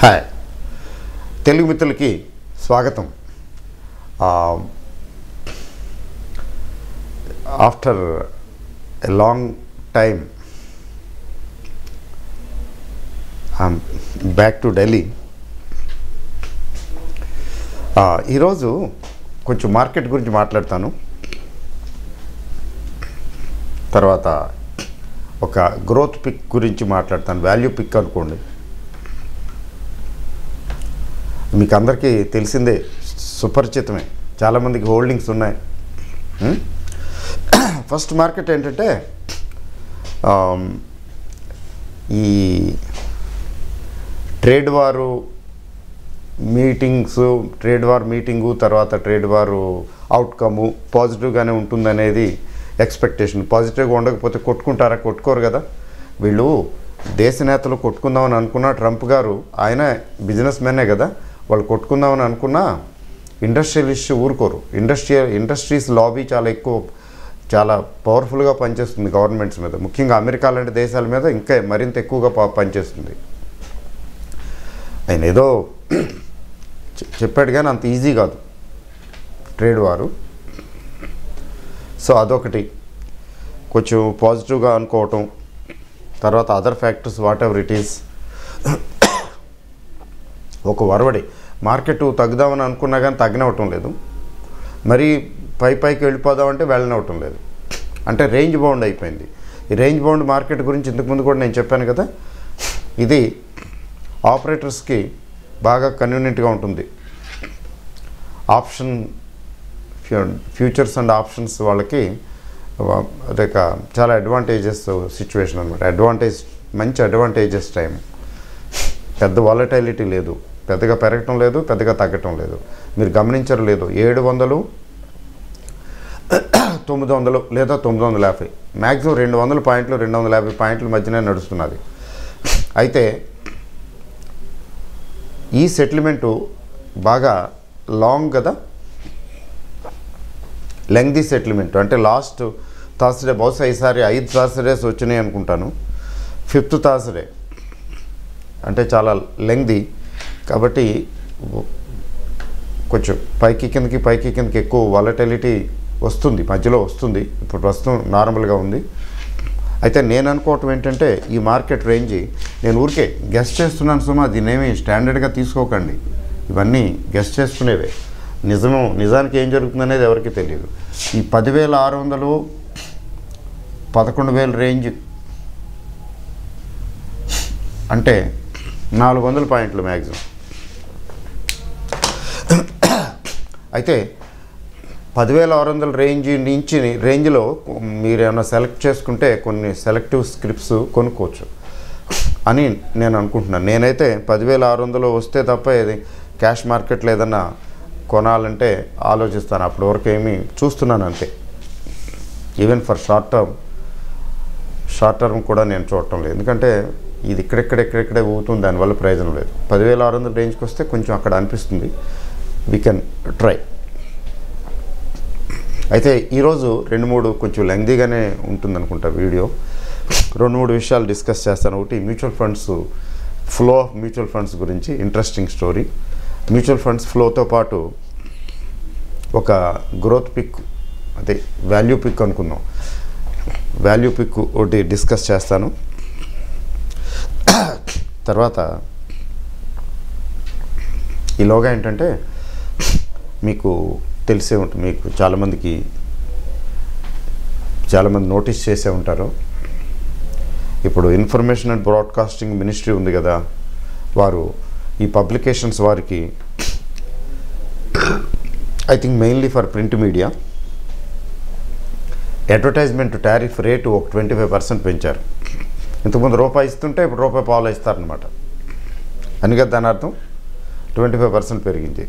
Hi Telugu మిత్రులకి స్వాగతం. After a long time I'm back to Delhi. ఈరోజు కొంచెం మార్కెట్ గురించి మాట్లాడతాను. తర్వాత ఒక గ్రోత్ పిక్ గురించి మాట్లాడతాను. వాల్యూ పిక్ అనుకోండి, మీకు అందరికీ తెలిసిందే, సుపరిచితమే, చాలామందికి హోల్డింగ్స్ ఉన్నాయి. ఫస్ట్ మార్కెట్ ఏంటంటే ఈ ట్రేడ్ వారు మీటింగు తర్వాత ట్రేడ్ వారు అవుట్కము పాజిటివ్గానే ఉంటుందనేది ఎక్స్పెక్టేషన్. పాజిటివ్గా ఉండకపోతే కొట్టుకోరు కదా వీళ్ళు. దేశ నేతలు కొట్టుకుందామని అనుకున్న ట్రంప్ గారు, ఆయన బిజినెస్ మెన్నే కదా, వాళ్ళు కొట్టుకుందామని అనుకున్నా ఇండస్ట్రియలిస్ట్ ఊరుకోరు. ఇండస్ట్రీస్ లాబీ చాలా పవర్ఫుల్గా పనిచేస్తుంది గవర్నమెంట్స్ మీద, ముఖ్యంగా అమెరికా లాంటి దేశాల మీద ఇంకా మరింత ఎక్కువగా పనిచేస్తుంది. ఆయన ఏదో చెప్పాడు కానీ అంత ఈజీ కాదు ట్రేడ్ వారు. సో అదొకటి కొంచెం పాజిటివ్గా అనుకోవటం. తర్వాత other factors what ever it is, ఒక వరవడి మార్కెట్ తగ్గుదామని అనుకున్నా కానీ తగ్గనవటం లేదు, మరి పైకి వెళ్ళిపోదామంటే వెళ్ళనవటం లేదు. అంటే రేంజ్ బౌండ్ అయిపోయింది. ఈ రేంజ్ బౌండ్ మార్కెట్ గురించి ఇంతకుముందు కూడా నేను చెప్పాను కదా, ఇది ఆపరేటర్స్కి బాగా కన్వీనియంట్గా ఉంటుంది. ఆప్షన్ ఫ్యూచర్స్ అండ్ ఆప్షన్స్ వాళ్ళకి అదే చాలా అడ్వాంటేజెస్ సిచ్యువేషన్ అనమాట. మంచి అడ్వాంటేజెస్ టైం. పెద్ద వాలటైలిటీ లేదు, పెద్దగా పెరగటం లేదు, పెద్దగా తగ్గటం లేదు. మీరు గమనించరు లేదు, 700, 900 లేదా 950, మ్యాక్సిమం 200 పాయింట్లు 250 పాయింట్ల మధ్యనే నడుస్తున్నది. అయితే ఈ సెటిల్మెంటు బాగా లాంగ్ కదా, లెంగ్దీ సెటిల్మెంట్. అంటే లాస్ట్ థర్స్డే, బహుశా ఈసారి 5 థర్స్డేస్ వచ్చినాయి అనుకుంటాను, 5th థర్స్డే, అంటే చాలా లెంగ్దీ. కాబట్టి కొంచెం పైకి కిందకి ఎక్కువ వాలటిలిటీ వస్తుంది, మధ్యలో వస్తుంది. ఇప్పుడు ప్రస్తుతం నార్మల్గా ఉంది. అయితే నేను అనుకోవటం ఏంటంటే, ఈ మార్కెట్ రేంజ్ నేను ఊరికే గెస్ట్ చేస్తున్నాను సుమా, దీన్నేమి స్టాండర్డ్గా తీసుకోకండి, ఇవన్నీ గెస్ట్ చేసుకునేవే. నిజానికి ఏం జరుగుతుందనేది ఎవరికి తెలియదు. ఈ 10,600, 11,000 రేంజ్ అంటే 400 పాయింట్లు మ్యాక్సిమం. అయితే 10,600 రేంజ్లో మీరు ఏమైనా సెలెక్ట్ చేసుకుంటే కొన్ని సెలెక్టివ్ స్క్రిప్ట్స్ కొనుక్కోవచ్చు అని నేను అనుకుంటున్నాను. నేనైతే 10,600 వస్తే తప్ప ఇది క్యాష్ మార్కెట్లో ఏదన్నా కొనాలంటే ఆలోచిస్తాను. అప్పటి వరకు ఏమీ చూస్తున్నాను అంతే. ఈవెన్ ఫర్ షార్ట్ టర్మ్ కూడా నేను చూడటం లేదు, ఎందుకంటే ఇది ఇక్కడెక్కడే ఊగుతుంది, దానివల్ల ప్రయోజనం లేదు. 10,600 రేంజ్కి వస్తే కొంచెం అక్కడ అనిపిస్తుంది, వీ కెన్ ట్రై. అయితే ఈరోజు 2-3 కొంచెం లెంగ్దీగానే ఉంటుందనుకుంటా వీడియో. 2-3 విషయాలు డిస్కస్ చేస్తాను. ఒకటి mutual funds flow of mutual funds గురించి ఇంట్రెస్టింగ్ స్టోరీ. మ్యూచువల్ ఫండ్స్ ఫ్లోతో పాటు ఒక గ్రోత్ పిక్, అదే వాల్యూ పిక్ అనుకుందాం, వాల్యూ పిక్ ఒకటి డిస్కస్ చేస్తాను. తర్వాత ఈలోగా ఏంటంటే మీకు తెలిసే ఉంటుంది, మీకు చాలామంది నోటీస్ చేసే ఉంటారు. ఇప్పుడు ఇన్ఫర్మేషన్ అండ్ బ్రాడ్కాస్టింగ్ మినిస్ట్రీ ఉంది కదా, వారు ఈ పబ్లికేషన్స్ వారికి I think mainly for print media advertisement tariff rate ఒక 25% పెంచారు. ఇంతకుముందు రూపాయి ఇస్తుంటే ఇప్పుడు ₹1.50 ఇస్తారనమాట. అని కదా దాని అర్థం, 25% పెరిగింది.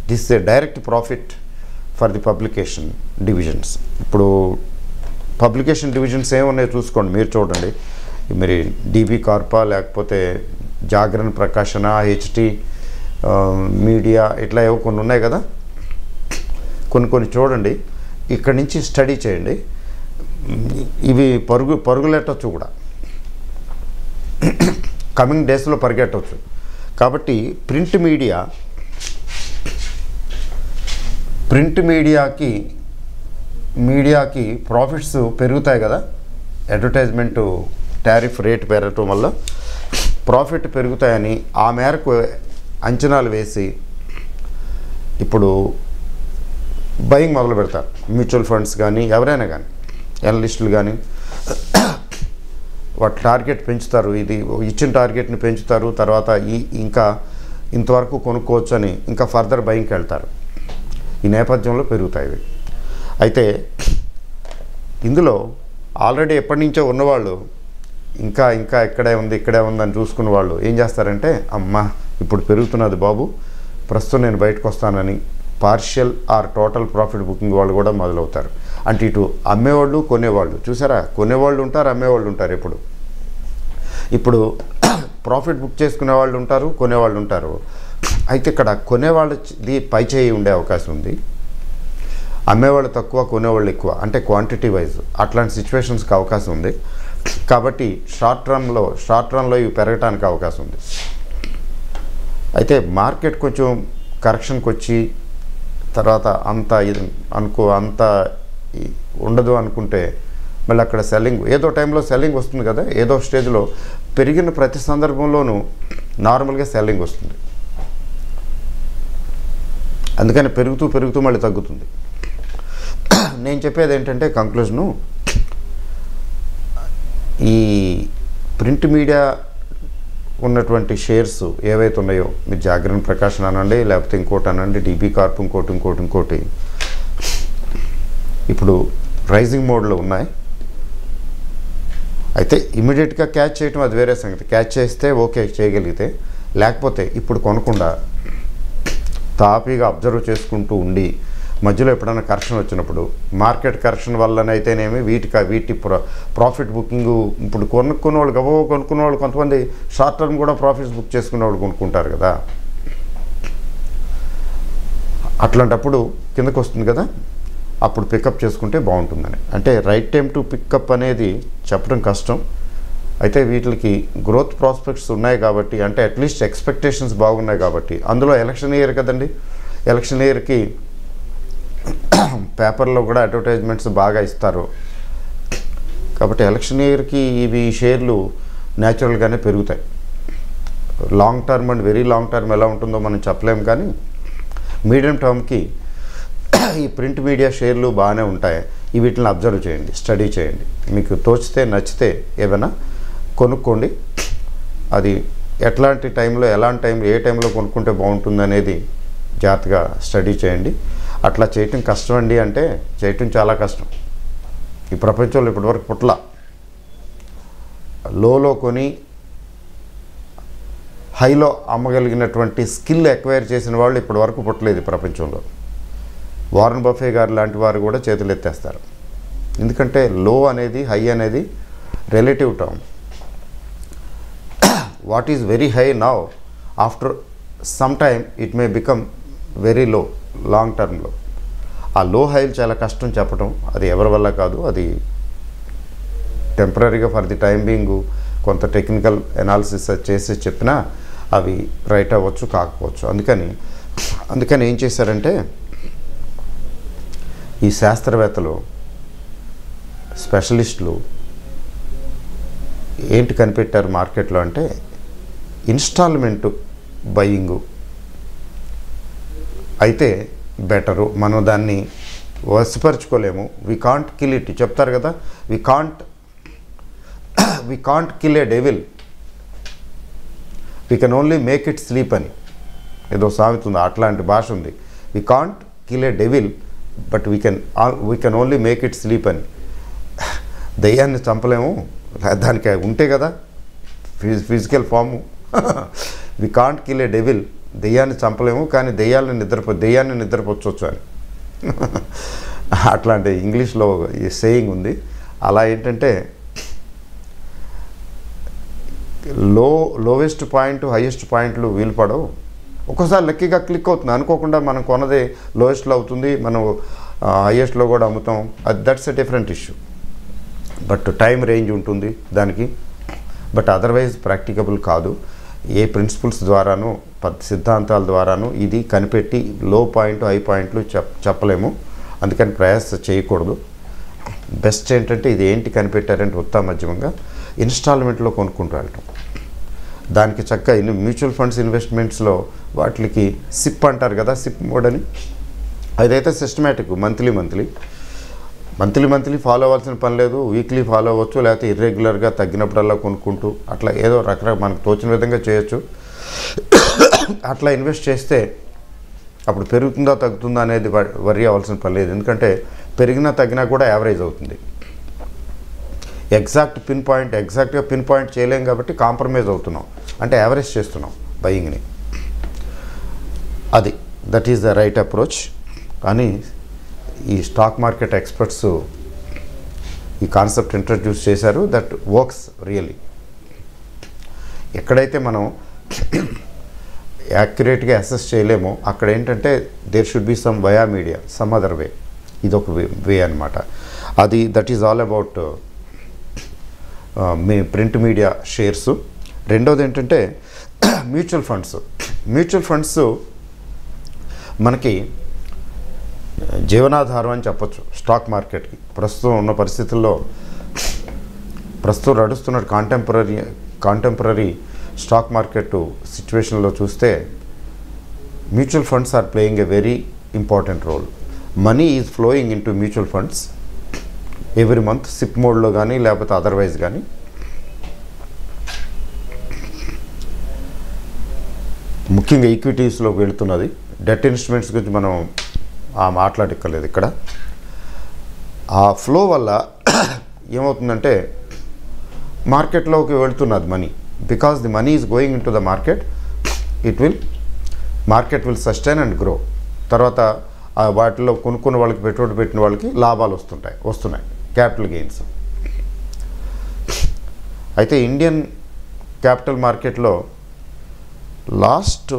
This A direct profit for the publication divisions. ఇప్పుడు పబ్లికేషన్ డివిజన్స్ ఏమున్నాయో చూసుకోండి, మీరు చూడండి. మరి డిబి కార్పా, లేకపోతే జాగరణ ప్రకాశన, హెచ్టి మీడియా, ఇట్లా ఏవో కొన్ని ఉన్నాయి కదా, కొన్ని చూడండి. ఇక్కడి నుంచి స్టడీ చేయండి. ఇవి పరుగులెట్టచ్చు కూడా. కమింగ్ డేస్లో పరిగెట్టవచ్చు. కాబట్టి ప్రింట్ మీడియాకి ప్రాఫిట్స్ పెరుగుతాయి కదా, అడ్వర్టైజ్మెంటు టారిఫ్ రేట్ పెరగటం వల్ల ప్రాఫిట్ పెరుగుతాయని ఆ మేరకు అంచనాలు వేసి ఇప్పుడు బయింగ్ మొదలు పెడతారు. మ్యూచువల్ ఫండ్స్ కానీ ఎవరైనా కానీ అనలిస్టులు కానీ వాటి టార్గెట్ పెంచుతారు, ఇది ఇచ్చిన టార్గెట్ని పెంచుతారు, తర్వాత ఇంకా ఇంతవరకు కొనుక్కోవచ్చు అని ఇంకా ఫర్దర్ బయింగ్కి వెళ్తారు. ఈ నేపథ్యంలో పెరుగుతాయి. అయితే ఇందులో ఆల్రెడీ ఎప్పటి నుంచో ఉన్నవాళ్ళు ఇంకా ఇక్కడే ఉంది అని చూసుకున్న వాళ్ళు ఏం చేస్తారంటే, అమ్మా ఇప్పుడు పెరుగుతున్నది బాబు, ప్రస్తుతం నేను బయటకు వస్తానని partial or total profit booking వాళ్ళు కూడా మొదలవుతారు. అంటే ఇటు అమ్మేవాళ్ళు కొనేవాళ్ళు, చూసారా, కొనేవాళ్ళు ఉంటారు, అమ్మేవాళ్ళు ఉంటారు. ఇప్పుడు ప్రాఫిట్ బుక్ చేసుకునే వాళ్ళు ఉంటారు, కొనేవాళ్ళు ఉంటారు. అయితే ఇక్కడ కొనేవాళ్ళది పై చేయి ఉండే అవకాశం ఉంది, అమ్మేవాళ్ళు తక్కువ కొనేవాళ్ళు ఎక్కువ, అంటే క్వాంటిటీ వైజ్ అట్లాంటి సిచ్యువేషన్స్కి అవకాశం ఉంది. కాబట్టి షార్ట్ రన్లో ఇవి పెరగడానికి అవకాశం ఉంది. అయితే మార్కెట్ కొంచెం కరెక్షన్కి వచ్చి తర్వాత అంత ఉండదు అనుకుంటే మళ్ళీ అక్కడ సెల్లింగ్ ఏదో టైంలో సెల్లింగ్ వస్తుంది కదా, ఏదో స్టేజ్లో పెరిగిన ప్రతి సందర్భంలోనూ నార్మల్గా సెల్లింగ్ వస్తుంది. అందుకని పెరుగుతూ మళ్ళీ తగ్గుతుంది. నేను చెప్పేది ఏంటంటే కంక్లూజను, ఈ ప్రింట్ మీడియా ఉన్నటువంటి షేర్స్ ఏవైతే ఉన్నాయో, మీరు జాగరణ ప్రకాశన్ అనండి, లేకపోతే ఇంకోటి అనండి, డీబీ కార్ప్, ఇంకోటి ఇప్పుడు రైజింగ్ మోడ్లో ఉన్నాయి. అయితే ఇమీడియట్గా క్యాచ్ చేయటం అది వేరే సంగతి, క్యాచ్ చేస్తే ఓకే చేయగలిగితే, లేకపోతే ఇప్పుడు కొనకుండా తాపీగా అబ్జర్వ్ చేసుకుంటూ ఉండి మధ్యలో ఎప్పుడైనా కరెక్షన్ వచ్చినప్పుడు, మార్కెట్ కరెక్షన్ వల్లనైతేనేమి వీటి ప్రాఫిట్ బుకింగ్, ఇప్పుడు కొనుక్కున్న వాళ్ళు కొంతమంది షార్ట్ టర్మ్ కూడా ప్రాఫిట్స్ బుక్ చేసుకునే వాళ్ళు కొనుక్కుంటారు కదా, అట్లాంటప్పుడు కిందకు వస్తుంది కదా, అప్పుడు పికప్ చేసుకుంటే బాగుంటుందని. అంటే రైట్ టైం టు పికప్ అనేది చెప్పడం కష్టం. అయితే వీటికి గ్రోత్ ప్రాస్పెక్ట్స్ ఉన్నాయి కాబట్టి, అంటే అట్లీస్ట్ ఎక్స్పెక్టేషన్స్ బాగున్నాయి కాబట్టి, అందులో ఎలక్షన్ ఇయర్ కదండి, ఎలక్షన్ ఇయర్కి పేపర్లో కూడా అడ్వర్టైజ్మెంట్స్ బాగా ఇస్తారు. కాబట్టి ఎలక్షన్ ఇయర్కి ఇవి షేర్లు న్యాచురల్గానే పెరుగుతాయి. Long term and very long term ఎలా ఉంటుందో మనం చెప్పలేము, కానీ మీడియం టర్మ్కి ఈ ప్రింట్ మీడియా షేర్లు బాగానే ఉంటాయి. వీటిని అబ్జర్వ్ చేయండి, స్టడీ చేయండి, మీకు తోచితే నచ్చితే ఏమైనా కొనుక్కోండి. అది ఎట్లాంటి టైంలో ఏ టైంలో కొనుక్కుంటే బాగుంటుంది అనేది జాగ్రత్తగా స్టడీ చేయండి. అట్లా చేయటం కష్టం అండి అంటే చేయటం చాలా కష్టం. ఈ ప్రపంచంలో ఇప్పటివరకు పుట్ల లోలో కొని హైలో అమ్మగలిగినటువంటి స్కిల్ ఎక్వైర్ చేసిన వాళ్ళు ఇప్పటివరకు పుట్టలేదు ప్రపంచంలో. వారన్ బఫే గారు లాంటి వారు కూడా చేతులు ఎత్తేస్తారు. ఎందుకంటే లో అనేది హై అనేది relative term. What is very high now, after some time it may become very low long టర్మ్లో. ఆ లో హైలు చాలా కష్టం చెప్పడం, అది ఎవరి వల్ల కాదు, అది టెంపరీగా ఫర్ ది టైం బీయింగ్ కొంత టెక్నికల్ ఎనాలిసిస్ చేసి చెప్పినా అవి రైట్ అవ్వచ్చు, కాకపోవచ్చు. అందుకని ఏం చేశారంటే ఈ శాస్త్రవేత్తలు, స్పెషలిస్టులు ఏంటి కనిపెట్టారు మార్కెట్లో అంటే, ఇన్స్టాల్మెంటు బయింగు అయితే బెటరు. మనం దాన్ని వశపరచుకోలేము. వి కాంట్ కిల్ ఇట్ చెప్తారు కదా, we can't kill a devil, we can only make it sleep అని ఏదో సామెత ఉంది, అట్లాంటి భాష ఉంది. We can't kill a devil but we can only make it sleep అని. దెయ్యాన్ని చంపలేము, దానికి ఉంటే కదా physical form. We can't kill a devil, దెయ్యాన్ని చంపలేము కానీ దెయ్యాన్ని నిద్రపోవచ్చు అని అట్లాంటి ఇంగ్లీష్లో ఈ సేయింగ్ ఉంది. అలా ఏంటంటే లోవెస్ట్ పాయింట్ హైయెస్ట్ పాయింట్లు వీలు పడవు. ఒక్కోసారి లక్కీగా క్లిక్ అవుతుంది, అనుకోకుండా మనం కొన్నదే లోయెస్ట్లో అవుతుంది, మనం హైయెస్ట్లో కూడా అమ్ముతాం, that's a different issue. But time range ఉంటుంది దానికి. బట్ అదర్వైజ్ ప్రాక్టికబుల్ కాదు. ఏ ప్రిన్సిపల్స్ ద్వారాను సిద్ధాంతాల ద్వారాను ఇది కనిపెట్టి లో పాయింట్ హై పాయింట్లు చెప్పలేము. అందుకని ప్రయాస చేయకూడదు. బెస్ట్ ఏంటంటే ఇది ఏంటి కనిపెట్టారంటే ఉత్తమ మధ్యమంగా ఇన్స్టాల్మెంట్లో కొనుక్కుంటూ వెళ్ళటం. దానికి చక్కగా మ్యూచువల్ ఫండ్స్ ఇన్వెస్ట్మెంట్స్లో వాటికి సిప్ అంటారు కదా, సిప్ మోడ్ అని. అదైతే సిస్టమేటిక్ మంత్లీ ఫాలో అవ్వాల్సిన పని లేదు. వీక్లీ ఫాలో అవ్వచ్చు, లేకపోతే ఇర్రెగ్యులర్గా తగ్గినప్పుడల్లా కొనుక్కుంటూ అట్లా ఏదో రకరకాల మనకు తోచిన విధంగా చేయొచ్చు. అట్లా ఇన్వెస్ట్ చేస్తే అప్పుడు పెరుగుతుందా తగ్గుతుందా అనేది వరి అవ్వాల్సిన పని లేదు. ఎందుకంటే పెరిగినా తగ్గినా కూడా యావరేజ్ అవుతుంది. ఎగ్జాక్ట్గా పిన్ పాయింట్ చేయలేం కాబట్టి కాంప్రమైజ్ అవుతున్నాం, అంటే యావరేజ్ చేస్తున్నాం బయింగ్ని. That is the right approach అని ఈ స్టాక్ మార్కెట్ ఎక్స్పర్ట్స్ ఈ కాన్సెప్ట్ ఇంట్రడ్యూస్ చేశారు. That works really. ఎక్కడైతే మనం యాక్యురేట్గా అసెస్ చేయలేమో అక్కడ ఏంటంటే there should be some via media, some other way. ఇదొక వే అనమాట. That is all about print media shares. రెండోది ఏంటంటే మ్యూచువల్ ఫండ్స్ మనకి జీవనాధారం అని చెప్పొచ్చు స్టాక్ మార్కెట్కి. ప్రస్తుతం ఉన్న పరిస్థితుల్లో నడుస్తున్న కాంటెంపరీ స్టాక్ మార్కెట్ సిచ్యువేషన్లో చూస్తే mutual funds are playing a very important role. Money is flowing into mutual funds every month, SIP మోడ్లో కానీ లేకపోతే అదర్వైజ్ కానీ. ముఖ్యంగా ఈక్విటీస్లోకి వెళుతున్నది. డెట్ ఇన్స్ట్రుమెంట్స్ గురించి మనం మాట్లాడక్కర్లేదు ఇక్కడ. ఆ ఫ్లో వల్ల ఏమవుతుందంటే మార్కెట్లోకి వెళుతున్నది money. Because the money is going into the market, market will sustain and grow. తర్వాత వాటిలో కొనుక్కున్న వాళ్ళకి, పెట్టుబడి పెట్టిన వాళ్ళకి లాభాలు వస్తున్నాయి, క్యాపిటల్ గెయిన్స్. అయితే ఇండియన్ క్యాపిటల్ మార్కెట్లో లాస్ట్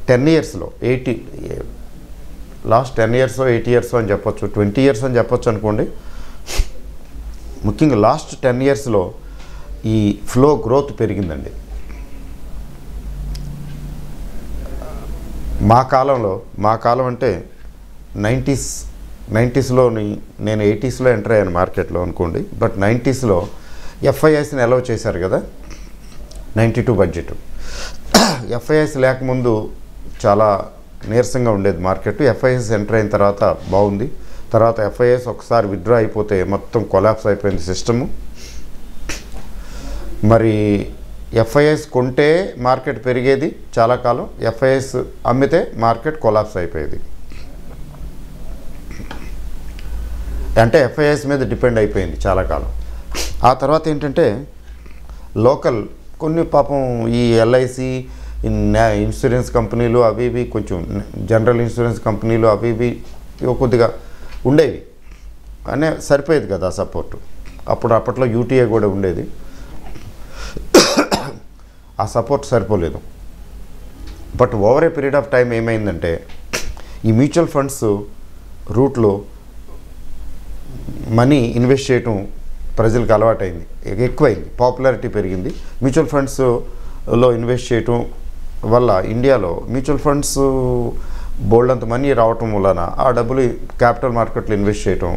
10 ఇయర్స్లో 8 ఇయర్స్ అని చెప్పొచ్చు, 20 ఇయర్స్ అని చెప్పొచ్చు అనుకోండి. ముఖ్యంగా లాస్ట్ 10 ఇయర్స్లో ఈ ఫ్లో గ్రోత్ పెరిగిందండి. మా కాలం అంటే 90స్లోని నేను 80స్లో ఎంటర్ అయ్యాను మార్కెట్లో అనుకోండి. బట్ 90స్లో ఎఫ్ఐఐస్ని అలౌ చేశారు కదా, 92 బడ్జెట్. ఎఫ్ఐఐస్ లేకముందు చాలా నీరసంగా ఉండేది మార్కెట్. ఎఫ్ఐఐస్ ఎంటర్ అయిన తర్వాత బాగుంది. తర్వాత ఎఫ్ఐఐస్ ఒకసారి విత్డ్రా అయిపోతే మొత్తం కొలాప్స్ అయిపోయింది సిస్టము. మరి ఎఫ్ఐఐస్ కొంటే మార్కెట్ పెరిగేది చాలా కాలం, ఎఫ్ఐఐస్ అమ్మితే మార్కెట్ కొలాప్స్ అయిపోయేది. అంటే ఎఫ్ఐఐస్ మీద డిపెండ్ అయిపోయింది చాలా కాలం. ఆ తర్వాత ఏంటంటే లోకల్ కొన్ని పాపం ఈ ఎల్ఐసి ఇన్సూరెన్స్ కంపెనీలు అవి ఇవి, కొంచెం జనరల్ ఇన్సూరెన్స్ కంపెనీలు అవి ఇవి కొద్దిగా ఉండేవి అనే సరిపోయేది కదా సపోర్టు. అప్పట్లో యూటీఏ కూడా ఉండేది. ఆ సపోర్ట్ సరిపోలేదు. But over a period of time ఏమైందంటే ఈ మ్యూచువల్ ఫండ్స్ రూట్లో మనీ ఇన్వెస్ట్ చేయటం ప్రజలకు అలవాటైంది, ఎక్కువైంది, పాపులారిటీ పెరిగింది. మ్యూచువల్ ఫండ్స్లో ఇన్వెస్ట్ చేయటం వల్ల ఇండియాలో మ్యూచువల్ ఫండ్స్ బోల్డ్ అంత మనీ రావటం వలన ఆ డబ్బులు క్యాపిటల్ మార్కెట్లో ఇన్వెస్ట్ చేయటం.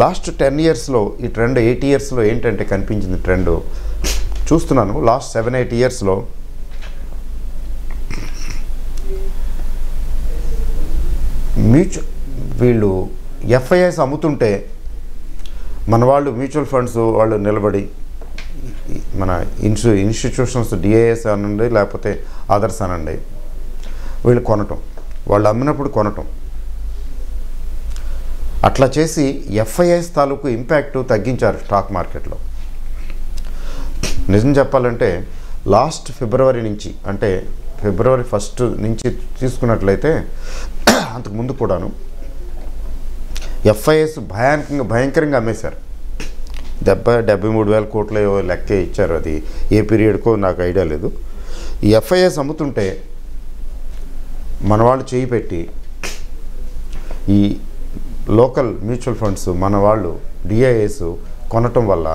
లాస్ట్ 10 ఇయర్స్లో ఈ ట్రెండ్, 8 ఇయర్స్లో ఏంటంటే కనిపించింది ట్రెండ్ చూస్తున్నాను. లాస్ట్ 7-8 ఇయర్స్లో వీళ్ళు ఎఫ్ఐఐస్ అమ్ముతుంటే మన వాళ్ళు మ్యూచువల్ ఫండ్స్ వాళ్ళు నిలబడి మన ఇన్స్టిట్యూషన్స్ డిఐఎస్ అనండి లేకపోతే అదర్స్ అనండి, వీళ్ళు కొనటం, వాళ్ళు అమ్మినప్పుడు కొనటం, అట్లా చేసి ఎఫ్ఐఐస్ తాలూకు ఇంపాక్ట్ తగ్గించారు స్టాక్ మార్కెట్లో. నిజం చెప్పాలంటే లాస్ట్ ఫిబ్రవరి నుంచి, అంటే ఫిబ్రవరి 1 నుంచి తీసుకున్నట్లయితే అంతకుముందు కూడాను ఎఫ్ఐఎస్ భయంకరంగా అమ్మేశారు. 73,000 కోట్ల లెక్కే ఇచ్చారు. అది ఏ పీరియడ్కో నాకు ఐడియా లేదు. ఈ ఎఫ్ఐఎస్ అమ్ముతుంటే మన వాళ్ళు చేయి పెట్టి ఈ లోకల్ మ్యూచువల్ ఫండ్స్ మన వాళ్ళు డిఐఎస్ కొనటం వల్ల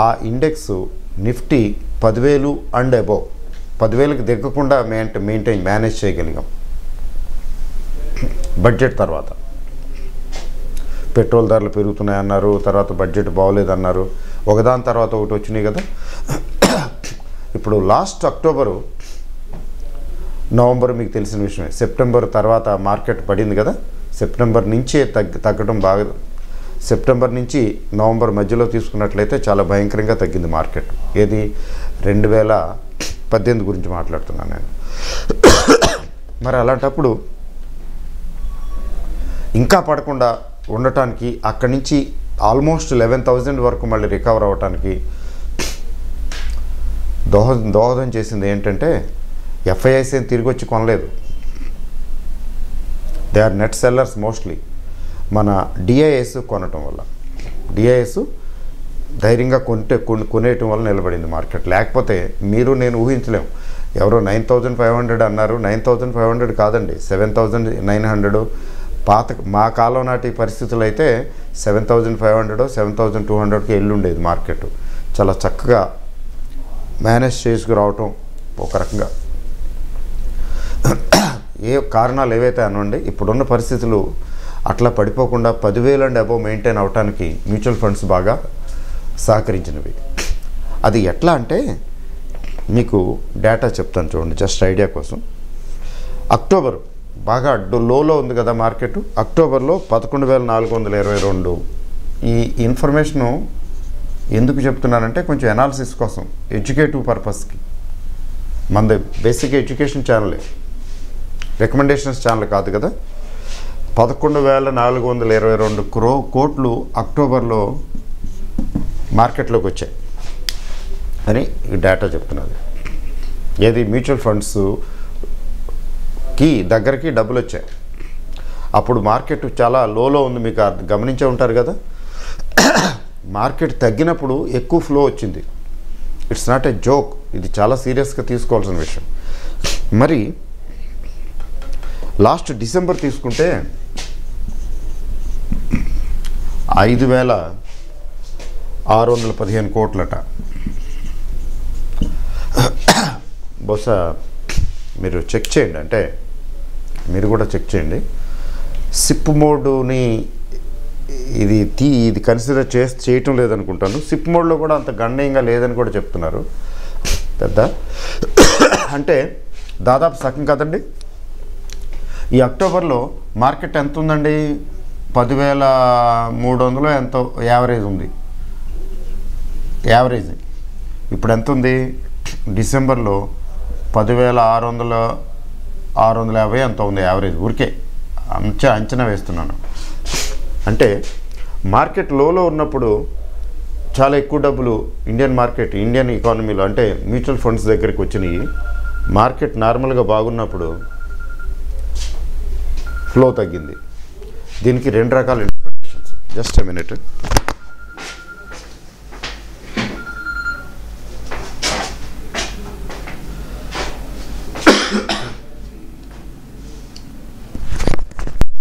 ఆ ఇండెక్స్ నిఫ్టీ 10,000 అండ్ అబోవ్ 10,000కి దిగకుండా మేనేజ్ చేయగలిగాం బడ్జెట్ తర్వాత. పెట్రోల్ ధరలు పెరుగుతున్నాయన్నారు, తర్వాత బడ్జెట్ బాగోలేదన్నారు, ఒకదాని తర్వాత ఒకటి వచ్చినాయి కదా. ఇప్పుడు లాస్ట్ అక్టోబరు నవంబర్ మీకు తెలిసిన విషయమే. సెప్టెంబర్ తర్వాత మార్కెట్ పడింది కదా, సెప్టెంబర్ నుంచే తగ్గడం బాగా. సెప్టెంబర్ నుంచి నవంబర్ మధ్యలో తీసుకున్నట్లయితే చాలా భయంకరంగా తగ్గింది మార్కెట్. ఏది 2018 గురించి మాట్లాడుతున్నాను నేను. మరి అలాంటప్పుడు ఇంకా పడకుండా ఉండటానికి అక్కడి నుంచి ఆల్మోస్ట్ 11,000 వరకు మళ్ళీ రికవర్ అవ్వటానికి దోహదం చేసింది ఏంటంటే ఎఫ్ఐఐస్ ఏం తిరిగి వచ్చి కొనలేదు. They are net sellers mostly. మన డిఐఎస్ కొనటం వల్ల, డిఐఎస్ ధైర్యంగా కొనేయటం వల్ల నిలబడింది మార్కెట్. లేకపోతే మీరు నేను ఊహించలేము. ఎవరో 9,500 అన్నారు, 9,500 కాదండి, 7,900. మా కాలం నాటి పరిస్థితులు అయితే 7,500 7,200కి వెళ్ళుండేది మార్కెట్. చాలా చక్కగా మేనేజ్ చేసుకురావటం ఒక రకంగా. ఏ కారణాలు ఏవైతే అనండి, ఇప్పుడున్న పరిస్థితులు అట్లా పడిపోకుండా 10,000 అండ్ అబోవ్ మెయింటైన్ అవటానికి మ్యూచువల్ ఫండ్స్ బాగా సహకరించినవి. అది ఎట్లా అంటే మీకు డేటా చెప్తాను చూడండి, జస్ట్ ఐడియా కోసం. అక్టోబర్ బాగా లోలో ఉంది కదా మార్కెట్. అక్టోబర్లో 11,422. ఈ ఇన్ఫర్మేషను ఎందుకు చెప్తున్నానంటే కొంచెం అనాలిసిస్ కోసం, ఎడ్యుకేటివ్ పర్పస్కి. మనది బేసిక్ ఎడ్యుకేషన్ ఛానలే, రికమెండేషన్స్ ఛానల్ కాదు కదా. 11,422 కోట్లు అక్టోబర్లో మార్కెట్లోకి వచ్చాయి అని డేటా చెప్తున్నది. ఏది మ్యూచువల్ ఫండ్స్కి దగ్గరికి డబ్బులు వచ్చాయి. అప్పుడు మార్కెట్ చాలా లోలో ఉంది, మీకు గమనించే ఉంటారు కదా. మార్కెట్ తగ్గినప్పుడు ఎక్కువ ఫ్లో వచ్చింది. ఇట్స్ నాట్ ఏ జోక్, ఇది చాలా సీరియస్గా తీసుకోవాల్సిన విషయం. మరి లాస్ట్ డిసెంబర్ తీసుకుంటే 5,615 కోట్లట. బహుశా మీరు చెక్ చేయండి, అంటే మీరు కూడా చెక్ చేయండి. సిప్ మోడ్ని ఇది కన్సిడర్ చేయటం లేదనుకుంటాను. సిప్ మోడ్లో కూడా అంత గణనీయంగా లేదని కూడా చెప్తున్నారు. పెద్ద అంటే దాదాపు సగం కదండి. ఈ అక్టోబర్లో మార్కెట్ ఎంత ఉందండి? 10,300 ఎంతో యావరేజ్ ఉంది. యావరేజ్ ఇప్పుడు ఎంత ఉంది? డిసెంబర్లో 10,650 ఎంతో ఉంది యావరేజ్. ఊరికే అంచనా వేస్తున్నాను. అంటే మార్కెట్ లోలో ఉన్నప్పుడు చాలా ఎక్కువ డబ్బులు ఇండియన్ ఎకానమీలో అంటే మ్యూచువల్ ఫండ్స్ దగ్గరికి వచ్చినాయి. మార్కెట్ నార్మల్గా బాగున్నప్పుడు ఫ్లో తగ్గింది. దీనికి 2 రకాల interpretations. Just a minute.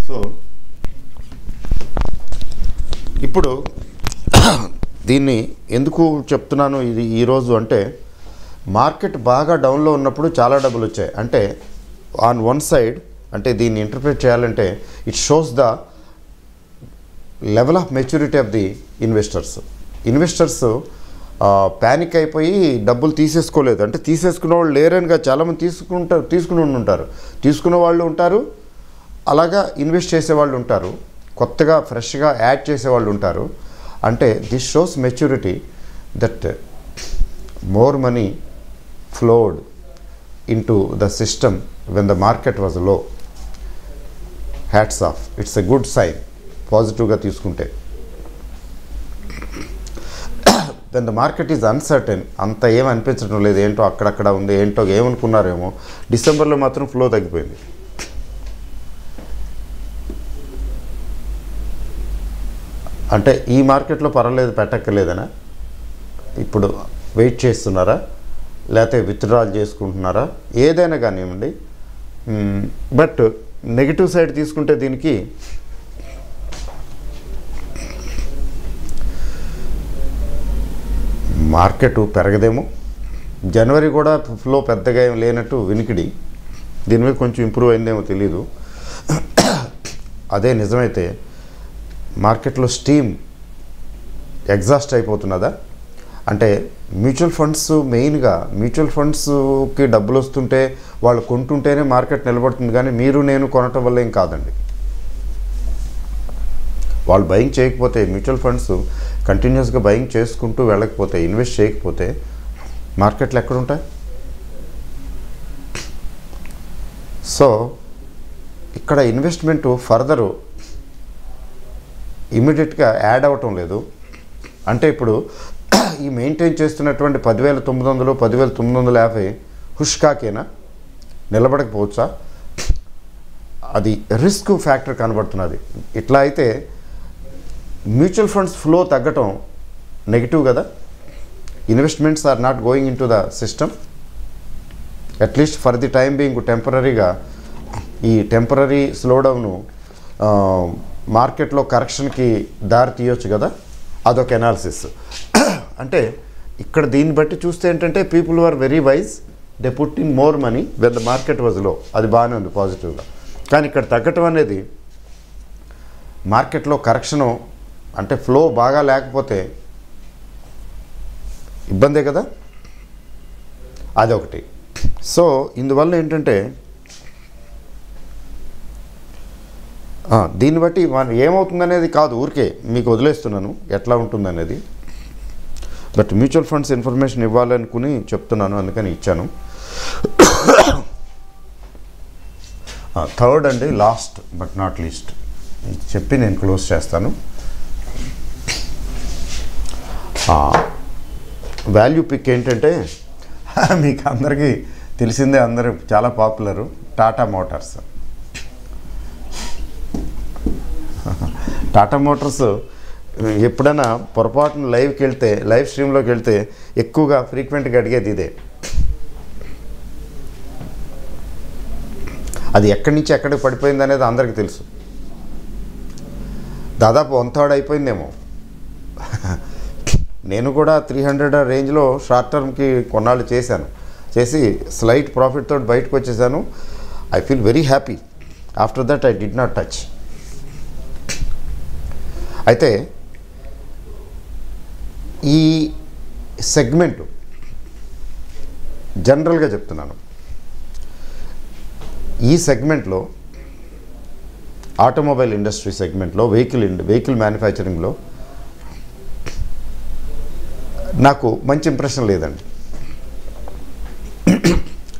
So ఇప్పుడు దీన్ని ఎందుకు చెప్తున్నాను ఇది ఈరోజు అంటే, మార్కెట్ బాగా డౌన్లో ఉన్నప్పుడు చాలా డబ్బులు వచ్చాయి. అంటే ఆన్ వన్ సైడ్, అంటే దీన్ని ఇంటర్ప్రిట్ చేయాలంటే it shows the level of maturity of the investors panic అయిపోయి డబ్బులు తీసేసుకోలేదు. అంటే తీసుకునే వాళ్ళు లేరనిగా చాలామంది తీసుకుని ఉంటారు. తీసుకునే వాళ్ళు ఉంటారు, అలాగా ఇన్వెస్ట్ చేసేవాళ్ళు ఉంటారు, కొత్తగా ఫ్రెష్గా యాడ్ చేసేవాళ్ళు ఉంటారు. అంటే this shows maturity that more money flowed into the system when the market was low. Hats off, it's a good sign. Positive ga తీసుకుంటే. When the market is uncertain, అంత ఏం అనిపించడం లేదు, ఏంటో అక్కడక్కడ ఉంది, ఏంటో ఏమనుకున్నారేమో. డిసెంబర్లో మాత్రం ఫ్లో తగ్గిపోయింది. అంటే ఈ మార్కెట్లో పర్వాలేదు పెట్టక్కర్లేదనా? ఇప్పుడు వెయిట్ చేస్తున్నారా, లేకపోతే విత్డ్రాల్ చేసుకుంటున్నారా? ఏదైనా కానివ్వండి. బట్ నెగిటివ్ సైడ్ తీసుకుంటే దీనికి మార్కెట్ పెరగదేమో. జనవరి కూడా ఫ్లో పెద్దగా ఏం లేనట్టు వినికిడి. దీని మీద కొంచెం ఇంప్రూవ్ అయిందేమో తెలీదు. అదే నిజమైతే మార్కెట్లో స్టీమ్ ఎగ్జాస్ట్ అయిపోతున్నదా అంటే మ్యూచువల్ ఫండ్స్, మెయిన్గా మ్యూచువల్ ఫండ్స్కి డబ్బులు వస్తుంటే వాళ్ళు కొంటుంటేనే మార్కెట్ నిలబడుతుంది, కానీ మీరు నేను కొనటం వల్ల ఏం కాదండి. వాళ్ళు బయింగ్ చేయకపోతే, మ్యూచువల్ ఫండ్స్ కంటిన్యూస్గా బయింగ్ చేసుకుంటూ వెళ్ళకపోతే, ఇన్వెస్ట్ చేయకపోతే మార్కెట్లు ఎక్కడుంటాయి? సో ఇక్కడ ఇన్వెస్ట్మెంట్ ఫర్దరు ఇమీడియట్గా యాడ్ అవ్వటం లేదు. అంటే ఇప్పుడు ఈ మెయింటైన్ చేస్తున్నటువంటి 10,900, 10,950 హుష్కాకేనా, నిలబడకపోవచ్చా? అది రిస్క్ ఫ్యాక్టర్ కనబడుతున్నది. ఇట్లా అయితే మ్యూచువల్ ఫండ్స్ ఫ్లో తగ్గటం నెగిటివ్ కదా. Investments are not going into the system, at least for the time being. టెంపరీగా ఈ టెంపరీ స్లోడౌను మార్కెట్లో కరెక్షన్కి దారి తీయొచ్చు కదా. అదొక ఎనాలిసిస్. అంటే ఇక్కడ దీన్ని బట్టి చూస్తే ఏంటంటే people are very wise, they put in more money when the market was low. అది బాగానే ఉంది పాజిటివ్గా. కానీ ఇక్కడ తగ్గటం అనేది మార్కెట్లో కరెక్షను అంటే ఫ్లో బాగా లేకపోతే ఇబ్బందే కదా, అదొకటి. సో ఇందువల్ల ఏంటంటే దీన్ని బట్టి మనం ఏమవుతుందనేది కాదు, ఊరికే మీకు వదిలేస్తున్నాను ఎట్లా ఉంటుందనేది. బట్ మ్యూచువల్ ఫండ్స్ ఇన్ఫర్మేషన్ ఇవ్వాలనుకుని చెప్తున్నాను, అందుకని ఇచ్చాను. థర్డ్ అండి, లాస్ట్ బట్ నాట్ లీస్ట్ చెప్పి నేను క్లోజ్ చేస్తాను. వాల్యూ పిక్ ఏంటంటే మీకు అందరికీ తెలిసిందే, అందరూ చాలా popular, Tata Motors. Tata Motors ఎప్పుడైనా పొరపాటున లైవ్కి వెళ్తే, లైవ్ స్ట్రీమ్లోకి వెళ్తే ఎక్కువగా ఫ్రీక్వెంట్గా అడిగేది ఇదే. అది ఎక్కడి నుంచి ఎక్కడికి పడిపోయింది అనేది అందరికీ తెలుసు. దాదాపు 1/3 అయిపోయిందేమో. నేను కూడా 300 రేంజ్లో షార్ట్ టర్మ్కి కొన్నాళ్ళు చేసి స్లైట్ ప్రాఫిట్ తోటి బయటకు వచ్చేసాను. I feel very happy. After that I did not touch. అయితే ఈ సెగ్మెంటు జనరల్గా చెప్తున్నాను, ఈ సెగ్మెంట్లో ఆటోమొబైల్ ఇండస్ట్రీ సెగ్మెంట్లో, వెహికల్ మ్యానుఫ్యాక్చరింగ్లో నాకు మంచి ఇంప్రెషన్ లేదండి.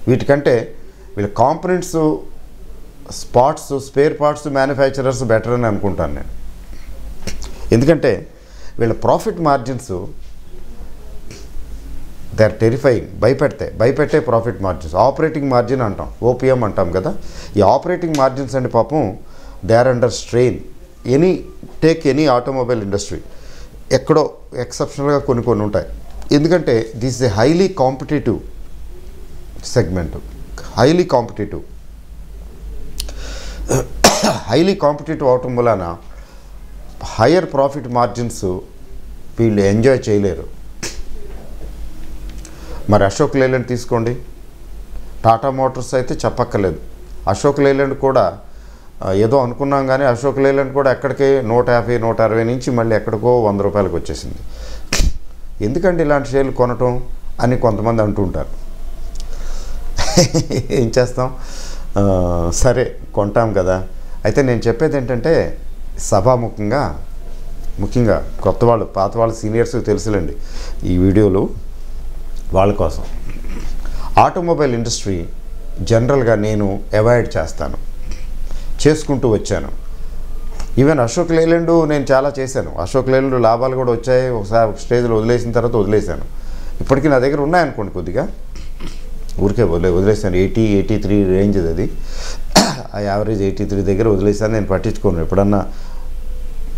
వీటికంటే వీళ్ళ components, spare parts manufacturers better అని అనుకుంటాను నేను. ఎందుకంటే వీళ్ళ profit margins they are terrifying. భయపెట్టే ప్రాఫిట్ మార్జిన్స్. ఆపరేటింగ్ మార్జిన్ అంటాం, ఓపీఎం అంటాం కదా. ఈ ఆపరేటింగ్ మార్జిన్స్ అంటే పాపం they are under strain. Any automobile industry ఎక్కడో ఎక్సెప్షనల్గా కొన్ని ఉంటాయి. ఎందుకంటే this is a highly competitive segment. Highly competitive అవటం వలన హయ్యర్ ప్రాఫిట్ మార్జిన్స్ వీళ్ళు ఎంజాయ్ చేయలేరు. మరి అశోక్ లేలాండ్ తీసుకోండి, టాటా మోటార్స్ అయితే చెప్పక్కర్లేదు. అశోక్ లేలాండ్ కూడా ఏదో అనుకున్నాం, కానీ అశోక్ లేలాండ్ కూడా ఎక్కడికి 150, 160 నుంచి మళ్ళీ ఎక్కడికో 100 రూపాయలకు వచ్చేసింది. ఎందుకంటే ఇలాంటి షేర్లు కొనటం అని కొంతమంది అంటుంటారు. ఏం చేస్తాం, సరే కొంటాం కదా. అయితే నేను చెప్పేది ఏంటంటే ముఖ్యంగా కొత్త వాళ్ళు, పాత వాళ్ళు, సీనియర్స్ తెలుసులేండి ఈ వీడియోలు, వాళ్ళ కోసం. ఆటోమొబైల్ ఇండస్ట్రీ జనరల్గా నేను అవాయిడ్ చేసుకుంటూ వచ్చాను. ఈవెన్ అశోక్ లేలాండ్ నేను చాలా చేశాను. అశోక్ లేలాండ్ లాభాలు కూడా వచ్చాయి. ఒకసారి ఒక స్టేజ్లో వదిలేసిన తర్వాత వదిలేశాను. ఇప్పటికీ నా దగ్గర ఉన్నాయనుకోండి, కొద్దిగా ఊరికే వదిలేసాను. 80-83 రేంజ్ అది. ఆ యావరేజ్ 83 దగ్గర వదిలేసాను. నేను పట్టించుకోను. ఎప్పుడన్నా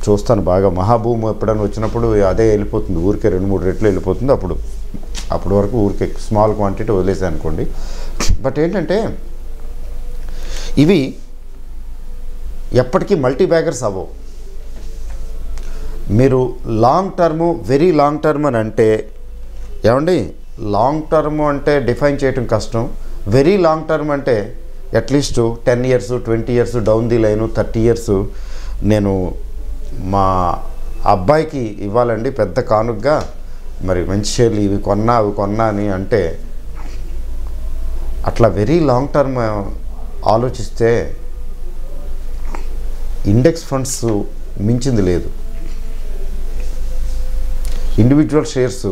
చూస్తాను బాగా. మహాభూమి ఎప్పుడన్నా వచ్చినప్పుడు అదే వెళ్ళిపోతుంది, ఊరికే 2-3 రెట్లు వెళ్ళిపోతుంది. అప్పుడు వరకు ఊరికే స్మాల్ క్వాంటిటీ వదిలేసాను అనుకోండి. బట్ ఏంటంటే ఇవి ఎప్పటికీ మల్టీ బ్యాగర్స్ అవ్వవు. మీరు long term, very long term అని అంటే ఏమండి, లాంగ్ టర్మ్ అంటే డిఫైన్ చేయటం కష్టం. వెరీ లాంగ్ టర్మ్ అంటే at least 10 years 20 years down the line 30 years నేను మా అబ్బాయికి ఇవ్వాలండి పెద్ద కానుగ్గా, మరి మంచి షేర్లు ఇవి కొన్నా అవి కొన్నా అని అంటే, అట్లా వెరీ లాంగ్ టర్మ్ ఆలోచిస్తే ఇండెక్స్ ఫండ్స్ మించింది లేదు. ఇండివిజువల్ షేర్స్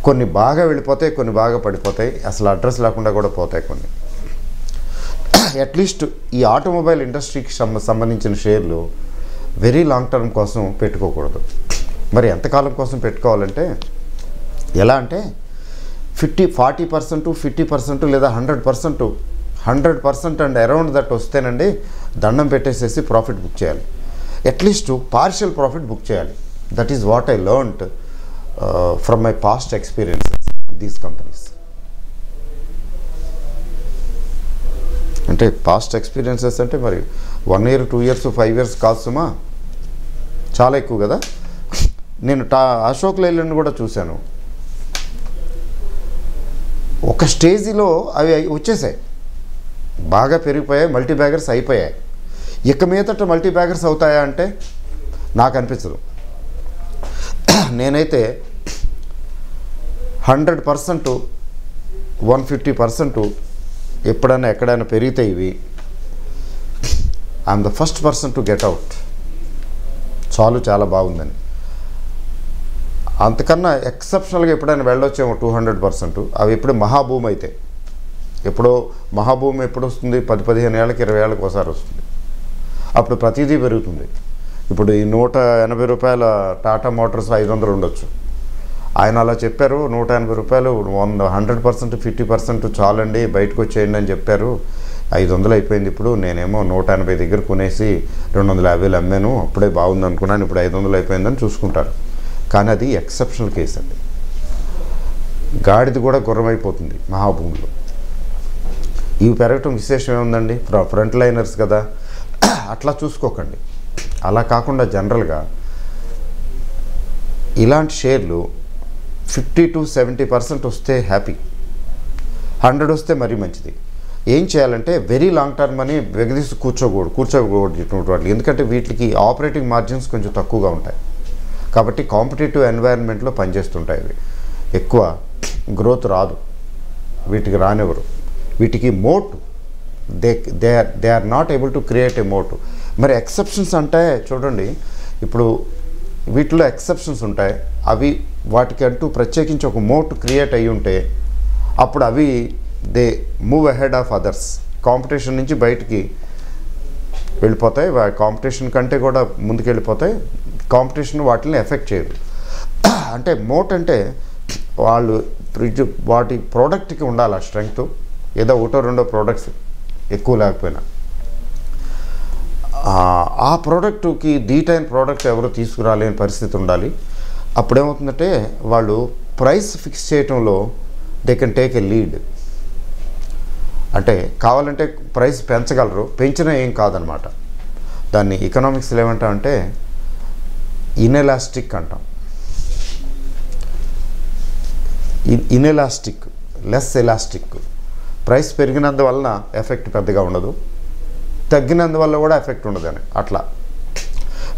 కొన్ని బాగా వెళ్ళిపోతాయి, కొన్ని బాగా పడిపోతాయి, అసలు అడ్రస్ లేకుండా కూడా పోతాయి కొన్ని. అట్లీస్ట్ ఈ ఆటోమొబైల్ ఇండస్ట్రీకి సంబంధించిన షేర్లు వెరీ లాంగ్ టర్మ్ కోసం పెట్టుకోకూడదు. మరి ఎంతకాలం కోసం పెట్టుకోవాలంటే ఎలా అంటే 40% 50% లేదా 100% అండ్ అరౌండ్ దట్ వస్తేనండి దండం పెట్టేసేసి ప్రాఫిట్ బుక్ చేయాలి. అట్లీస్ట్ పార్షియల్ ప్రాఫిట్ బుక్ చేయాలి. That is what I learned from my past experiences these companies. అంటే పాస్ట్ ఎక్స్పీరియన్సెస్ అంటే మరి 1 year 2 years 5 years కాదు సుమా, చాలా ఎక్కువ కదా. నేను అశోక్ లైలాండ్ కూడా చూశాను. ఒక స్టేజ్లో అవి వచ్చేసాయి, బాగా పెరిగిపోయాయి, మల్టీ బ్యాగర్స్ అయిపోయాయి. ఇక మీదట మల్టీ బ్యాగర్స్ అవుతాయా అంటే నాకు అనిపించదు. నేనైతే 100% 150% ఎప్పుడైనా ఎక్కడైనా పెరిగితే ఇవి I'm the first person to get out. చాలా బాగుందని. అంతకన్నా ఎక్సెప్షనల్గా ఎప్పుడైనా వెళ్ళొచ్చేమో 200%. అవి ఎప్పుడు మహాభూమి అయితే, ఎప్పుడో మహాభూమి ఎప్పుడు వస్తుంది, 10-15 ఏళ్ళకి 20 ఏళ్ళకి ఒకసారి వస్తుంది. అప్పుడు ప్రతిదీ పెరుగుతుంది. ఇప్పుడు ఈ 180 రూపాయల టాటా మోటార్స్ 500 ఉండొచ్చు. ఆయన అలా చెప్పారు, 180 రూపాయలు 100% 50% చాలండి బయటకు వచ్చేయండి అని చెప్పారు. 500 అయిపోయింది. ఇప్పుడు నేనేమో 180 దగ్గర కొనేసి 250 అమ్మాను, అప్పుడే బాగుంది అనుకున్నాను, ఇప్పుడు 500 అయిపోయిందని చూసుకుంటారు. కానీ అది ఎక్సెప్షనల్ కేసు అండి. గాడిది కూడా గుర్రమైపోతుంది మహాభూమిలో. ఇవి పెరగటం విశేషం ఏముందండి, ఫ్రంట్ లైనర్స్ కదా, అట్లా చూసుకోకండి. అలా కాకుండా జనరల్గా ఇలాంటి షేర్లు 50-70% వస్తే హ్యాపీ, 100 వస్తే మరీ మంచిది. ఏం చేయాలంటే వెరీ లాంగ్ టర్మ్ అని వెగదీసి కూర్చోకూడదు. ఎందుకంటే వీటికి ఆపరేటింగ్ మార్జిన్స్ కొంచెం తక్కువగా ఉంటాయి కాబట్టి కాంపిటేటివ్ ఎన్వైరన్మెంట్లో పనిచేస్తుంటాయి. ఇవి ఎక్కువ గ్రోత్ రాదు, వీటికి రానివ్వరు. వీటికి moat they are not able to create a moat. మరి ఎక్సెప్షన్స్ అంటే చూడండి, ఇప్పుడు వీటిలో ఎక్సెప్షన్స్ ఉంటాయి. అవి వాటికి అంటూ ప్రత్యేకించి ఒక మోట్ క్రియేట్ అయ్యి ఉంటే అప్పుడు అవి they move ahead of others. Competition నుంచి బయటికి వెళ్ళిపోతాయి, కాంపిటీషన్ కంటే కూడా ముందుకు వెళ్ళిపోతాయి. కాంపిటీషన్ వాటిని ఎఫెక్ట్ చేయదు. అంటే మోట్ అంటే వాళ్ళు వాటి ప్రోడక్ట్కి ఉండాలి ఆ స్ట్రెంగ్త్. ఏదో 1-2 ప్రోడక్ట్స్ ఎక్కువ లేకపోయినా ఆ ప్రోడక్ట్కి ధీటైన ప్రోడక్ట్ ఎవరు తీసుకురాలేని పరిస్థితి ఉండాలి. అప్పుడేమవుతుందంటే వాళ్ళు ప్రైస్ ఫిక్స్ చేయటంలో they can take a lead. అంటే కావాలంటే ప్రైస్ పెంచగలరు, పెంచినా ఏం కాదనమాట. దాన్ని ఎకనామిక్స్లో ఏమంటాం అంటే ఇన్ఎలాస్టిక్ అంటాం. Inelastic, less elastic. ప్రైస్ పెరిగినందువలన ఎఫెక్ట్ పెద్దగా ఉండదు, తగ్గినందువల్ల కూడా ఎఫెక్ట్ ఉండదని. అట్లా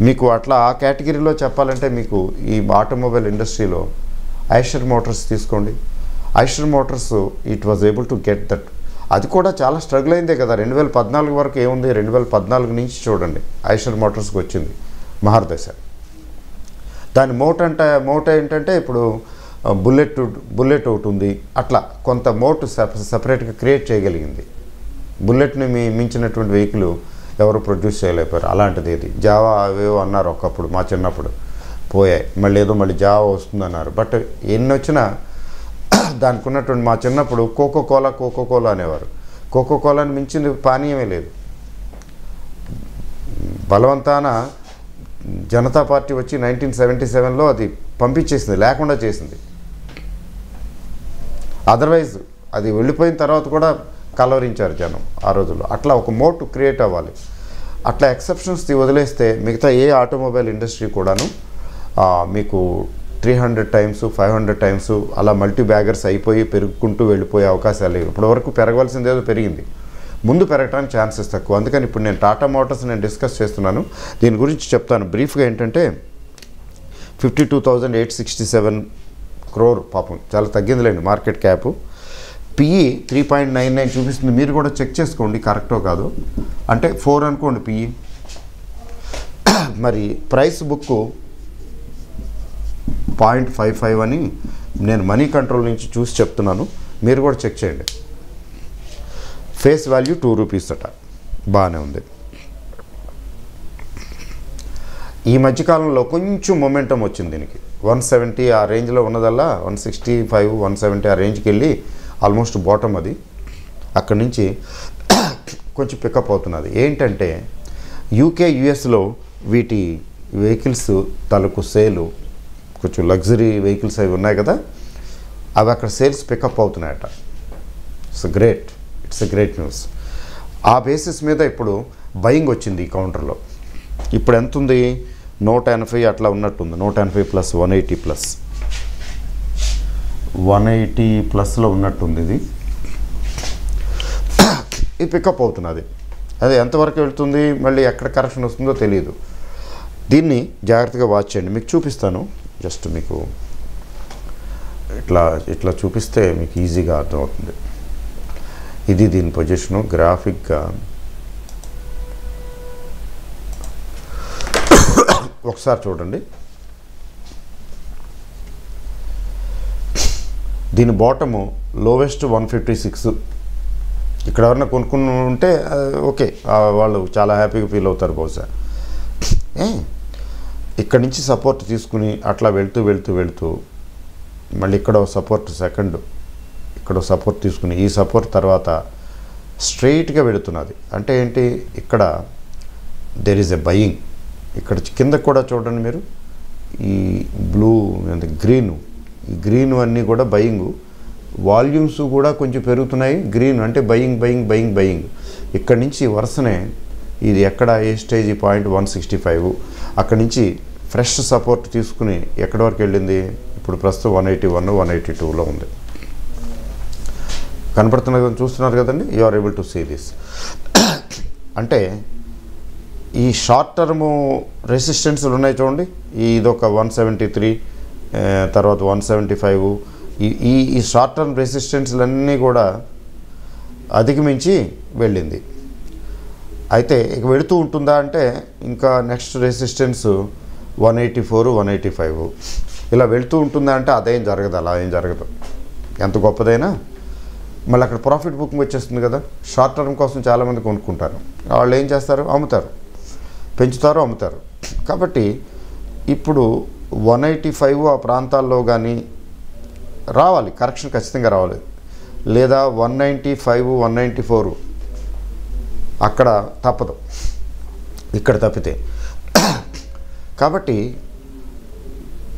మీకు అట్లా ఆ కేటగిరీలో చెప్పాలంటే మీకు ఈ ఆటోమొబైల్ ఇండస్ట్రీలో ఐషర్ మోటార్స్ తీసుకోండి. Eicher Motors it was able to get that. అది కూడా చాలా స్ట్రగుల్ అయిందే కదా. 2014 వరకు ఏముంది, 2014 నుంచి చూడండి ఐషర్ మోటార్స్కి వచ్చింది మహర్దశ. దాని మోట్ ఏంటంటే ఇప్పుడు బుల్లెట్ ఒకటి ఉంది. అట్లా కొంత మోట్ సపరేట్గా క్రియేట్ చేయగలిగింది. బుల్లెట్ని మించినటువంటి వెహికల్ ఎవరు ప్రొడ్యూస్ చేయలేకపోయారు. అలాంటిది ఇది. జావా అవేవో అన్నారు ఒకప్పుడు, మా చిన్నప్పుడు పోయాయి. మళ్ళీ జావా వస్తుందన్నారు. బట్ ఎన్ని వచ్చినా దానికి ఉన్నటువంటి, మా చిన్నప్పుడు కోకోకోలా అనేవారు. కోకోకోలాని మించింది పానీయమే లేదు. బలవంతాన జనతా పార్టీ వచ్చి 1977లో అది పంపించేసింది, లేకుండా చేసింది. అదర్వైజ్ అది వెళ్ళిపోయిన తర్వాత కూడా కలవరించారు జనం ఆ రోజుల్లో. అట్లా ఒక మోట్ క్రియేట్ అవ్వాలి. అట్లా ఎక్సెప్షన్స్ వదిలేస్తే మిగతా ఏ ఆటోమొబైల్ ఇండస్ట్రీ కూడాను మీకు 300 టైమ్స్ 500 టైమ్స్ అలా మల్టీ బ్యాగర్స్ అయిపోయి పెరుగుకుంటూ వెళ్ళిపోయే అవకాశాలు లేవు. ఇప్పటివరకు పెరగవలసిందేదో పెరిగింది, ముందు పెరగడానికి ఛాన్సెస్ తక్కువ. అందుకని ఇప్పుడు నేను టాటా మోటార్స్ నేను డిస్కస్ చేస్తున్నాను, దీని గురించి చెప్తాను బ్రీఫ్గా. ఏంటంటే 52,867 crore పాపం చాలా తగ్గిందిలేండి మార్కెట్ క్యాప్. పిఈ 3.99 చూపిస్తుంది, మీరు కూడా చెక్ చేసుకోండి కరెక్టో కాదు. అంటే 4 అనుకోండి పిఈ. మరి ప్రైస్ బుక్ 0.55 అని నేను మనీ కంట్రోల్ నుంచి చూసి చెప్తున్నాను, మీరు కూడా చెక్ చేయండి. ఫేస్ వాల్యూ 2 రూపీస్ అట, బాగానే ఉంది. ఈ మధ్యకాలంలో కొంచెం మొమెంటం వచ్చింది దీనికి. 170 ఆ రేంజ్లో ఉన్నదల్లా 165 170 ఆ రేంజ్కి వెళ్ళి ఆల్మోస్ట్ బాటమ్ అది. అక్కడి నుంచి కొంచెం పికప్ అవుతున్నది. ఏంటంటే యూకే యుఎస్లో వీటి వెహికల్స్ తాలూకు సేలు, కొంచెం లగ్జరీ వెహికల్స్ అవి ఉన్నాయి కదా, అవి అక్కడ సేల్స్ పికప్ అవుతున్నాయట. It's a great news. ఆ బేసిస్ మీద ఇప్పుడు బయింగ్ వచ్చింది ఈ కౌంటర్లో. ఇప్పుడు ఎంత ఉంది, 180 అట్లా ఉన్నట్టుంది. 180 ప్లస్ 180 ప్లస్ 180 ప్లస్లో ఉన్నట్టుంది. ఇది పికప్ అవుతున్నది. అది ఎంతవరకు వెళ్తుంది, మళ్ళీ ఎక్కడ కరెక్షన్ వస్తుందో తెలియదు. దీన్ని జాగ్రత్తగా వాచ్ చేయండి. మీకు చూపిస్తాను, జస్ట్ మీకు ఇట్లా చూపిస్తే మీకు ఈజీగా అర్థమవుతుంది. ఇది దీని పొజిషను గ్రాఫిక్గా ఒకసారి చూడండి. దీని బాటము లోవెస్ట్ 156. ఇక్కడ ఎవరైనా కొనుక్కుని ఉంటే ఓకే, వాళ్ళు చాలా హ్యాపీగా ఫీల్ అవుతారు బహుశా. ఇక్కడ నుంచి సపోర్ట్ తీసుకుని అట్లా వెళ్తూ మళ్ళీ ఇక్కడ సపోర్ట్ సెకండ్, ఇక్కడ సపోర్ట్ తీసుకుని ఈ సపోర్ట్ తర్వాత స్ట్రైట్గా వెళుతున్నది. అంటే ఏంటి, ఇక్కడ దెర్ ఈజ్ ఎ బయింగ్. ఇక్కడ కింద కూడా చూడండి మీరు, ఈ బ్లూ గ్రీను, ఈ గ్రీన్ అన్నీ కూడా బయింగు. వాల్యూమ్స్ కూడా కొంచెం పెరుగుతున్నాయి. గ్రీన్ అంటే బయింగ్. ఇక్కడి నుంచి వరుసనే ఇది ఎక్కడ ఏ స్టేజ్ 0.165, అక్కడి నుంచి ఫ్రెష్ సపోర్ట్ తీసుకుని ఎక్కడి వరకు వెళ్ళింది, ఇప్పుడు ప్రస్తుతం 181 182లో ఉంది. కనపడుతున్నది చూస్తున్నారు కదండి, you are able to see this. అంటే ఈ షార్ట్ టర్ము రెసిస్టెన్స్లు ఉన్నాయి చూడండి, ఇదొక 173, తర్వాత 175, ఈ షార్ట్ టర్మ్ రెసిస్టెన్స్లన్నీ కూడా అధిగమించి వెళ్ళింది. అయితే ఇక వెళుతూ ఉంటుందా అంటే ఇంకా నెక్స్ట్ రెసిస్టెన్స్ 184 185 ఇలా వెళుతూ ఉంటుందా అంటే అదేం జరగదు, అలా ఏం జరగదు. ఎంత గొప్పదైనా మళ్ళీ అక్కడ ప్రాఫిట్ బుకింగ్ వచ్చేస్తుంది కదా. షార్ట్ టర్మ్ కోసం చాలామంది కొనుక్కుంటారు, వాళ్ళు ఏం చేస్తారు, అమ్ముతారు, పెంచుతారు, అమ్ముతారు. కాబట్టి ఇప్పుడు 185 ఆ ప్రాంతాల్లో కానీ రావాలి, కరెక్షన్ ఖచ్చితంగా రావాలి. లేదా 195 194 అక్కడ తప్పదు, ఇక్కడ తప్పితే. కాబట్టి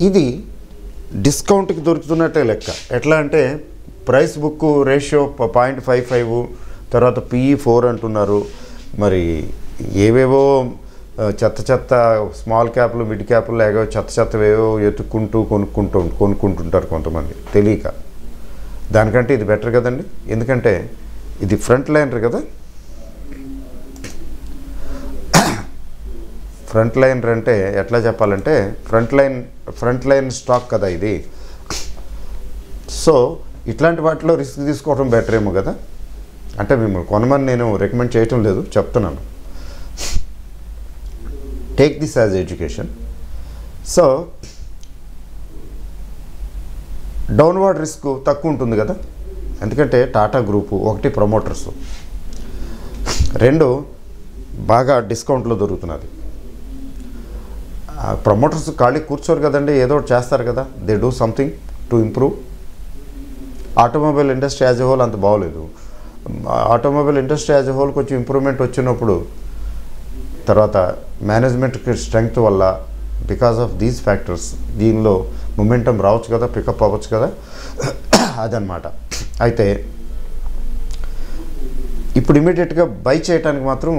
ఇది డిస్కౌంట్కి దొరుకుతున్నట్టే లెక్క. ఎట్లా అంటే ప్రైస్ బుక్ రేషియో 0.55, తర్వాత పిఈ 4 అంటున్నారు. మరి ఏవేవో చెత్త స్మాల్ క్యాప్లు మిడ్ క్యాప్లు లేక చెత్తవేవో ఎత్తుక్కుంటూ కొనుక్కుంటుంటారు కొంతమంది తెలియక. దానికంటే ఇది బెటర్ కదండి, ఎందుకంటే ఇది ఫ్రంట్ లైనర్ కదా. ఫ్రంట్ లైనర్ అంటే ఎట్లా చెప్పాలంటే ఫ్రంట్ లైన్ స్టాక్ కదా ఇది. సో ఇట్లాంటి వాటిలో రిస్క్ తీసుకోవడం బెటర్ ఏమో కదా. అంటే మిమ్మల్ని కొనమని నేను రికమెండ్ చేయటం లేదు, చెప్తున్నాను. Take this as education. So downward risk తక్కువ ఉంటుంది కదా, ఎందుకంటే టాటా గ్రూపు ఒకటి ప్రమోటర్స్, రెండు బాగా డిస్కౌంట్లో దొరుకుతున్నది. ప్రమోటర్స్ ఖాళీ కూర్చోరు కదండి, ఏదో ఒకటి చేస్తారు కదా. They do something to improve. Automobile industry as a whole అంత బాగోలేదు. Automobile industry as a whole కొంచెం ఇంప్రూవ్మెంట్ వచ్చినప్పుడు తర్వాత మేనేజ్మెంట్ స్ట్రెంగ్త్ వల్ల బికాస్ ఆఫ్ దీస్ ఫ్యాక్టర్స్ దీనిలో మొమెంటం రావచ్చు కదా, పికప్ అవ్వచ్చు కదా, అదనమాట. అయితే ఇప్పుడు ఇమీడియట్గా బై చేయడానికి మాత్రం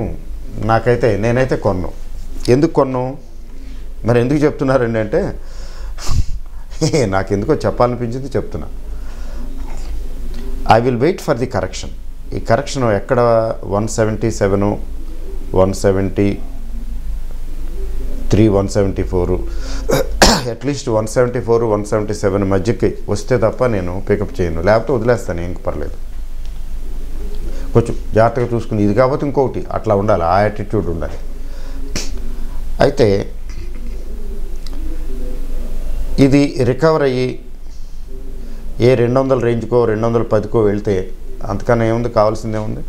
నేనైతే కొన్నాను. ఎందుకు కొన్నాను మరి, ఎందుకు చెప్తున్నారండి అంటే నాకు ఎందుకో చెప్పాలనిపించింది చెప్తున్నా. I will wait for the correction. ఈ కరెక్షన్ ఎక్కడ 177, 173, 174 అట్లీస్ట్ 174, 177 మధ్యకి వస్తే తప్ప నేను పికప్ చేయను, లేకపోతే వదిలేస్తాను, ఇంక పర్లేదు. కొంచెం జాగ్రత్తగా చూసుకుని ఇది కాకపోతే ఇంకొకటి అట్లా ఉండాలి, ఆ యాటిట్యూడ్ ఉండాలి. అయితే ఇది రికవర్ అయ్యి ఏ 200 రేంజ్కో 210కో వెళ్తే అంతకన్నా ఏముంది, కావాల్సిందే ఉంది.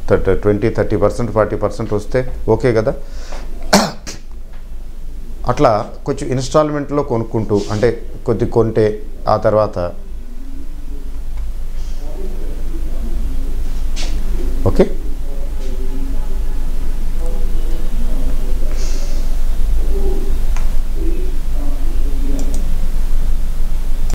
20, 30%, 40% వస్తే ఓకే కదా. అట్లా కొంచెం ఇన్స్టాల్మెంట్లో కొనుక్కుంటూ, అంటే కొద్ది కొంటే ఆ తర్వాత ఓకే